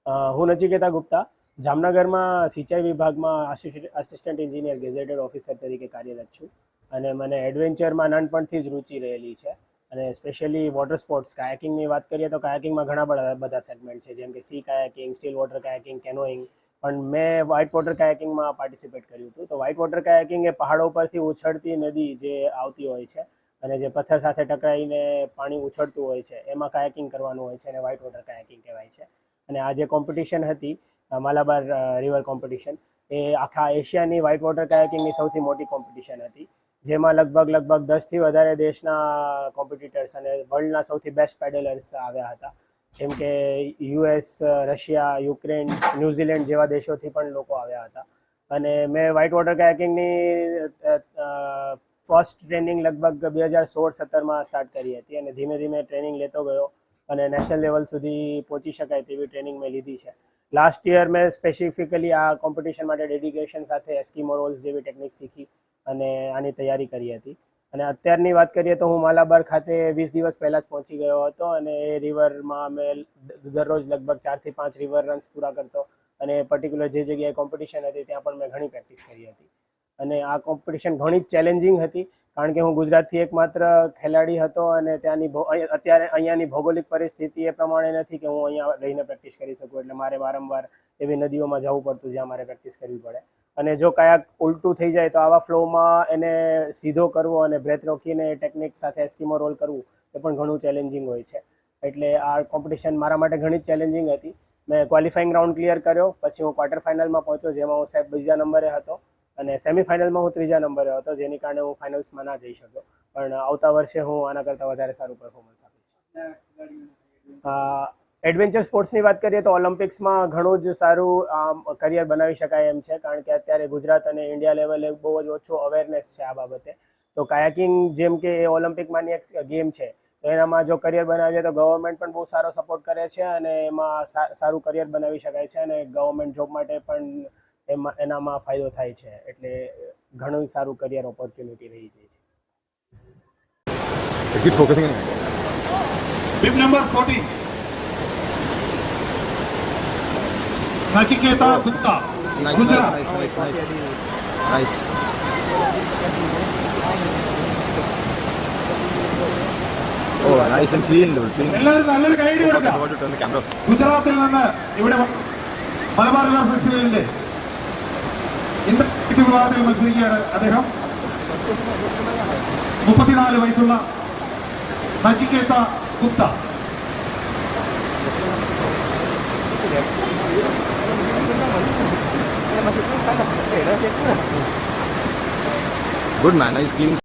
હું નચિકેતા ગુપ્તા જામનગરમાં સિંચાઈ વિભાગમાં આસિસ્ટન્ટ એન્જિનિયર ગેઝેટેડ ઓફિસર તરીકે કાર્યરત છું અને મને એડવેન્ચરમાં નાનપણથી જ રુચિ રહેલી છે અને સ્પેશિયલી વોટર સ્પોર્ટ્સ કાયાકિંગની વાત કરીએ તો કાયાકિંગમાં ઘણા બધા સેગમેન્ટ છે, જેમ કે sea kayaking, still water kayaking, canoeing. પણ મેં વ્હાઇટ વોટર કાયાકિંગમાં પાર્ટિસિપેટ કર્યું હતું. તો વ્હાઇટ વોટર કાયાકિંગ એ પહાડો પરથી ઉછળતી નદી જે આવતી હોય છે અને જે પથ્થર સાથે ટકરાઈને પાણી ઉછળતું હોય છે એમાં કાયાકિંગ કરવાનું હોય છે અને વ્હાઇટ વોટર કાયાકિંગ કહેવાય છે. અને આ જે કોમ્પિટિશન હતી માલાબાર રિવર કોમ્પિટિશન, એ આખા એશિયાની વ્હાઇટ વોટર કાયાકિંગની સૌથી મોટી કોમ્પિટિશન હતી, જેમાં લગભગ 10થી વધારે દેશના કોમ્પિટિટર્સ અને વર્લ્ડના સૌથી બેસ્ટ પેડલર્સ આવ્યા હતા, જેમ કે US, રશિયા, યુક્રેન, ન્યૂઝીલેન્ડ જેવા દેશોથી પણ લોકો આવ્યા હતા. અને મેં વ્હાઇટ વોટર કાયાકિંગની ફર્સ્ટ ટ્રેનિંગ લગભગ 2016-17માં સ્ટાર્ટ કરી હતી અને ધીમે ધીમે ટ્રેનિંગ લેતો ગયો અને નેશનલ લેવલ સુધી પહોંચી શકાય તેવી ટ્રેનિંગ મેં લીધી છે. લાસ્ટ યર મેં સ્પેસિફિકલી આ કોમ્પિટિશન માટે ડેડિકેશન સાથે એસ્કિમો રોલ્સ જેવી ટેકનિક શીખી અને આની તૈયારી કરી હતી. અને અત્યારની વાત કરીએ તો હું માલાબાર ખાતે 20 દિવસ પહેલાં જ પહોંચી ગયો હતો અને એ રિવરમાં મેં દરરોજ લગભગ 4 થી 5 રિવર રન્સ પૂરા કરતો અને પર્ટિક્યુલર જે જગ્યાએ કોમ્પિટિશન હતી ત્યાં પણ મેં ઘણી પ્રેક્ટિસ કરી હતી. અને આ કોમ્પિટિશન ઘણી જ ચેલેન્જિંગ હતી, કારણ કે હું ગુજરાતથી એકમાત્ર ખેલાડી હતો અને અત્યારે અહીંયાની ભૌગોલિક પરિસ્થિતિ એ પ્રમાણે નથી કે હું અહીંયા રહીને પ્રેક્ટિસ કરી શકું, એટલે મારે વારંવાર એવી નદીઓમાં જવું પડતું જ્યાં મારે પ્રેક્ટિસ કરવી પડે. અને જો કાંઈક ઉલટું થઈ જાય તો આવા ફ્લોમાં એને સીધો કરવો અને બ્રેથ રોકીને ટેકનિક સાથે એસ્કિમો રોલ કરવું એ પણ ઘણું ચેલેન્જિંગ હોય છે. એટલે આ કોમ્પિટિશન મારા માટે ઘણી જ ચેલેન્જિંગ હતી. મેં ક્વોલિફાઈંગ રાઉન્ડ ક્લિયર કર્યો, પછી હું ક્વાર્ટર ફાઇનલમાં પહોંચ્યો, જેમાં હું સાહેબ 2જા નંબરે હતો અને સેમિફાઇનલમાં હું 3જા નંબરે હતો, જેની કારણે હું ફાઇનલ્સમાં ના જઈ શક્યો. પણ આવતા વર્ષે હું આના કરતાં વધારે સારું પરફોર્મન્સ આપીશ. એડવેન્ચર સ્પોર્ટ્સની વાત કરીએ તો ઓલિમ્પિક્સમાં ઘણું જ સારું કરિયર બનાવી શકાય એમ છે, કારણ કે અત્યારે ગુજરાત અને ઇન્ડિયા લેવલે બહુ જ ઓછો અવેરનેસ છે આ બાબતે. તો કાયાકિંગ જેમ કે એ ઓલિમ્પિકમાંની એક ગેમ છે, તો એનામાં જો કરિયર બનાવીએ તો ગવર્મેન્ટ પણ બહુ સારો સપોર્ટ કરે છે અને એમાં સારું કરિયર બનાવી શકાય છે અને ગવર્મેન્ટ જોબ માટે પણ એનામાં ફાયદો થાય છે, એટલે ઘણું સારું કરિયર ઓપોર્ચ્યુનિટી રહી ગઈ છે. Keep focusing on Bib number 14. Nachiketa Gupta. Gujarat. Nice. Oh, nice and clean, dude. Clean. എല്ലാവരും നല്ലൊരു കൈ കൊടുക്കാം. Want to turn the camera. ഗുജറാത്തിൽ നിന്ന് ഇവിടെ മലബാർ റിവർ ഫെസ്റ്റിവലിന്റെ ഇന്റർ വിഭാഗത്തിൽ മത്സരിക്കുകയാണ് അദ്ദേഹം. 34 വയസ്സുള്ള Nachiketa Gupta. Good man, nice clean.